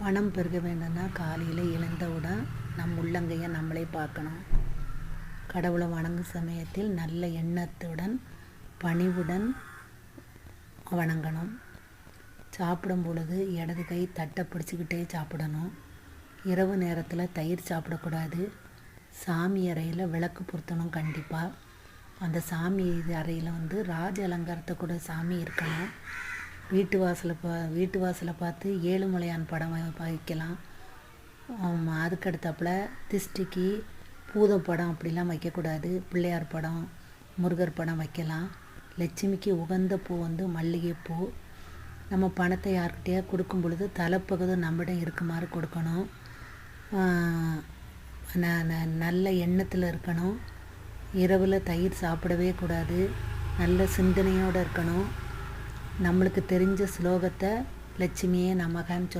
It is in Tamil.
பணம் பெருக வேண்டும்னா காலையில் எழுந்தவுடன் நம் உள்ளங்கையை நம்மளே பார்க்கணும். கடவுளை வணங்கும் சமயத்தில் நல்ல எண்ணத்துடன் பணிவுடன் வணங்கணும். சாப்பிடும் பொழுது இடது கை தட்டை பிடிச்சிக்கிட்டே சாப்பிடணும். இரவு நேரத்தில் தயிர் சாப்பிடக்கூடாது. சாமி அறையில் விளக்கு பொருத்தணும். கண்டிப்பாக அந்த சாமி அறையில் ராஜ அலங்காரத்தை கூட சாமி இருக்கணும். வீட்டு வாசலை பார்த்து ஏழுமலையான் படம் வைக்கலாம். அதுக்கடுத்தாப்புல திஷ்டிக்கு பூதம் படம் அப்படிலாம் வைக்கக்கூடாது. பிள்ளையார் படம், முருகர் படம் வைக்கலாம். லட்சுமிக்கு உகந்த பூ மல்லிகைப்பூ. நம்ம பணத்தை யார்கிட்டயா கொடுக்கும் பொழுது தலைப்பகுதி நம்மிடம் இருக்குமாறு கொடுக்கணும். நல்ல எண்ணத்தில் இருக்கணும். இரவில் தயிர் சாப்பிடவே கூடாது. நல்ல சிந்தனையோடு இருக்கணும். நம்மளுக்கு தெரிஞ்ச ஸ்லோகத்தை லட்சுமியே நமகன்னு